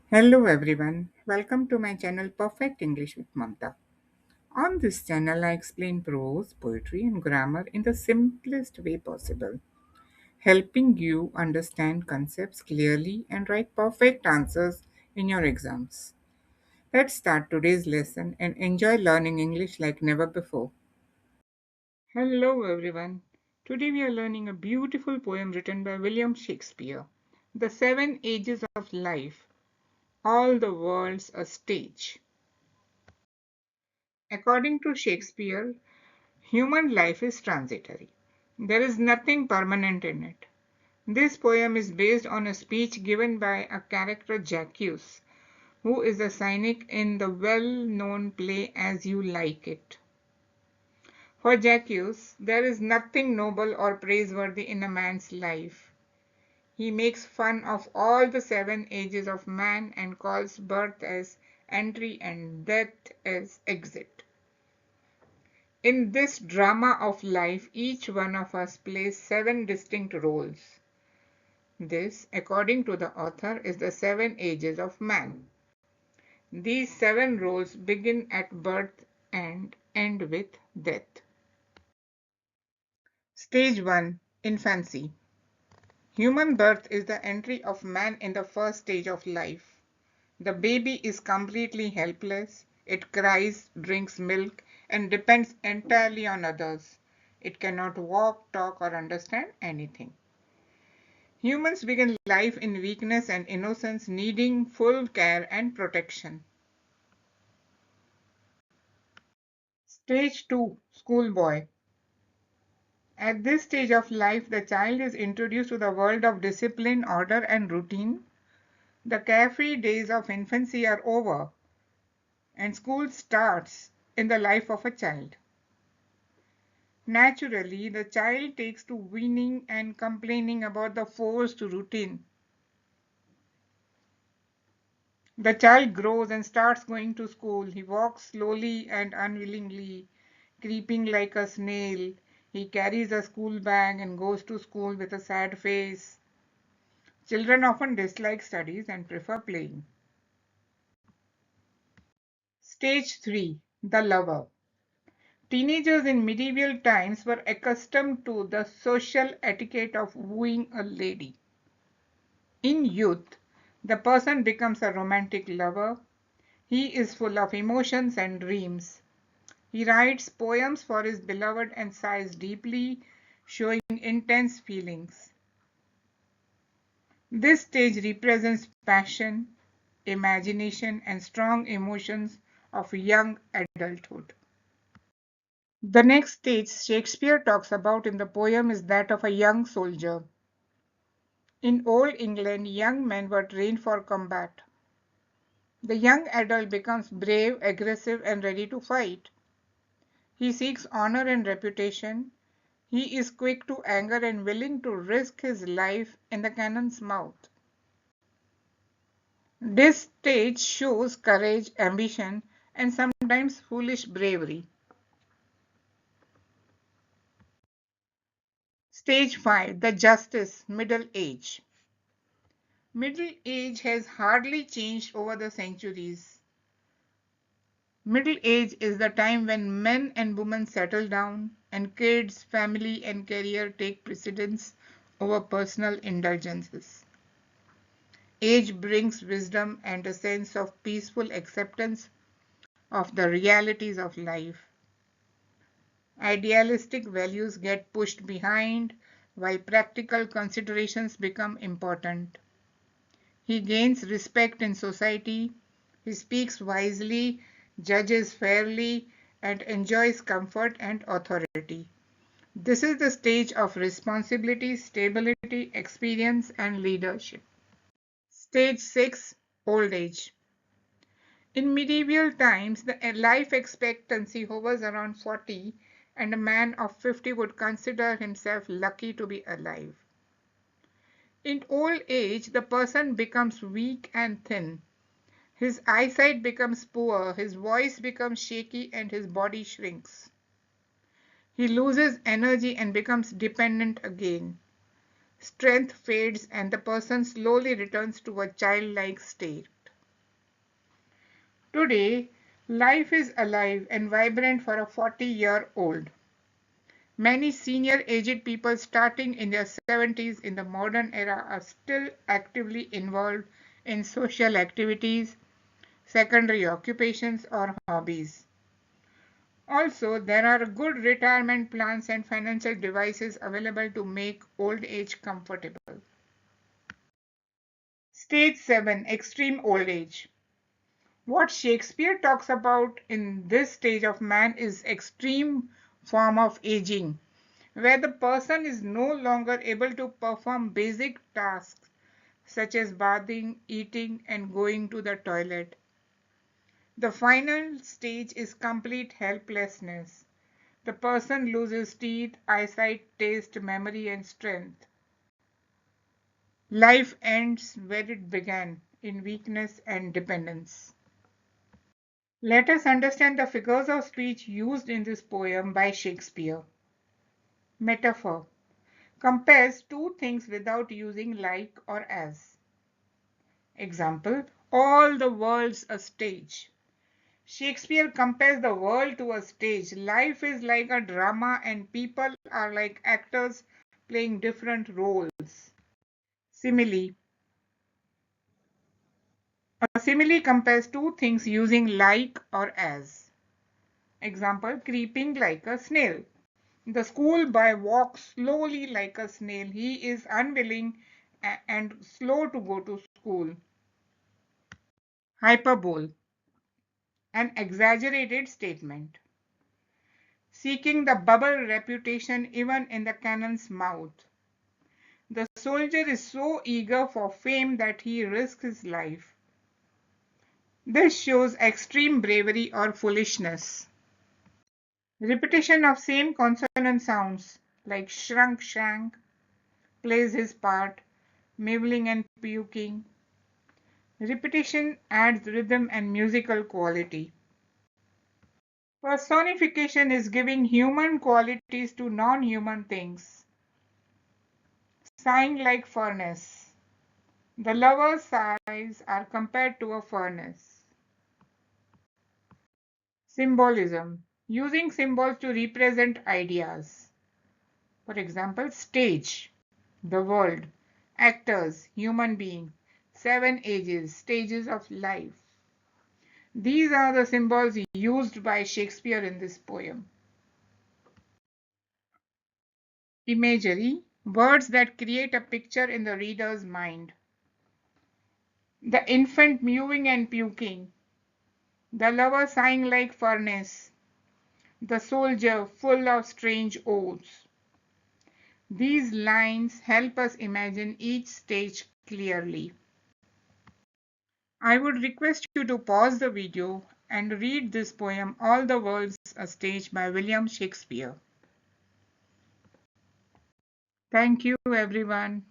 Hello everyone, welcome to my channel Perfect English with Mamta. On this channel, I explain prose, poetry, and grammar in the simplest way possible, helping you understand concepts clearly and write perfect answers in your exams. Let's start today's lesson and enjoy learning English like never before. Hello everyone, today we are learning a beautiful poem written by William Shakespeare, The Seven Ages of Life. All the world's a stage. According to Shakespeare, human life is transitory. There is nothing permanent in it. This poem is based on a speech given by a character Jaques, who is a cynic in the well-known play As You Like It. For Jaques, there is nothing noble or praiseworthy in a man's life. He makes fun of all the seven ages of man and calls birth as entry and death as exit. In this drama of life, each one of us plays seven distinct roles. This, according to the author, is the seven ages of man. These seven roles begin at birth and end with death. Stage 1. Infancy. Human birth is the entry of man in the first stage of life. The baby is completely helpless. It cries, drinks milk, and depends entirely on others. It cannot walk, talk, or understand anything. Humans begin life in weakness and innocence, needing full care and protection. Stage 2. Schoolboy. At this stage of life, the child is introduced to the world of discipline, order, and routine. The carefree days of infancy are over, and school starts in the life of a child. Naturally, the child takes to whining and complaining about the forced routine. The child grows and starts going to school. He walks slowly and unwillingly, creeping like a snail. He carries a school bag and goes to school with a sad face. Children often dislike studies and prefer playing. Stage 3. The lover. Teenagers in medieval times were accustomed to the social etiquette of wooing a lady. In youth, the person becomes a romantic lover. He is full of emotions and dreams. He writes poems for his beloved and sighs deeply, showing intense feelings. This stage represents passion, imagination, and strong emotions of young adulthood. The next stage Shakespeare talks about in the poem is that of a young soldier. In Old England, young men were trained for combat. The young adult becomes brave, aggressive, and ready to fight. He seeks honor and reputation. He is quick to anger and willing to risk his life in the cannon's mouth. This stage shows courage, ambition, and sometimes foolish bravery. Stage 5. The Justice, Middle Age. Middle age has hardly changed over the centuries. Middle age is the time when men and women settle down and kids, family, and career take precedence over personal indulgences. Age brings wisdom and a sense of peaceful acceptance of the realities of life. Idealistic values get pushed behind while practical considerations become important. He gains respect in society. He speaks wisely, judges fairly, and enjoys comfort and authority. This is the stage of responsibility, stability, experience, and leadership. Stage 6. Old age. In medieval times, the life expectancy hovers around 40, and a man of 50 would consider himself lucky to be alive. In old age, the person becomes weak and thin. His eyesight becomes poor, his voice becomes shaky, and his body shrinks. He loses energy and becomes dependent again. Strength fades and the person slowly returns to a childlike state. Today, life is alive and vibrant for a 40-year-old. Many senior aged people starting in their 70s in the modern era are still actively involved in social activities, secondary occupations, or hobbies. Also, there are good retirement plans and financial devices available to make old age comfortable. Stage 7, Extreme Old Age. What Shakespeare talks about in this stage of man is extreme form of aging, where the person is no longer able to perform basic tasks such as bathing, eating, and going to the toilet. The final stage is complete helplessness. The person loses teeth, eyesight, taste, memory, and strength. Life ends where it began, in weakness and dependence. Let us understand the figures of speech used in this poem by Shakespeare. Metaphor compares two things without using like or as. Example, all the world's a stage. Shakespeare compares the world to a stage. Life is like a drama and people are like actors playing different roles. Simile. A simile compares two things using like or as. Example, creeping like a snail. The schoolboy walks slowly like a snail. He is unwilling and slow to go to school. Hyperbole, an exaggerated statement. Seeking the bubble reputation even in the cannon's mouth. The soldier is so eager for fame that he risks his life. This shows extreme bravery or foolishness. Repetition of same consonant sounds like shrunk, shrank plays his part, mewling and puking. Repetition adds rhythm and musical quality. Personification is giving human qualities to non-human things. Sighing like furnace. The lover's sighs are compared to a furnace. Symbolism. Using symbols to represent ideas. For example, stage, the world. Actors, human being. 7 ages, stages of life. These are the symbols used by Shakespeare in this poem. Imagery, words that create a picture in the reader's mind. The infant mewing and puking. The lover sighing like furnace. The soldier full of strange oaths. These lines help us imagine each stage clearly. I would request you to pause the video and read this poem, All the World's a Stage by William Shakespeare. Thank you, everyone.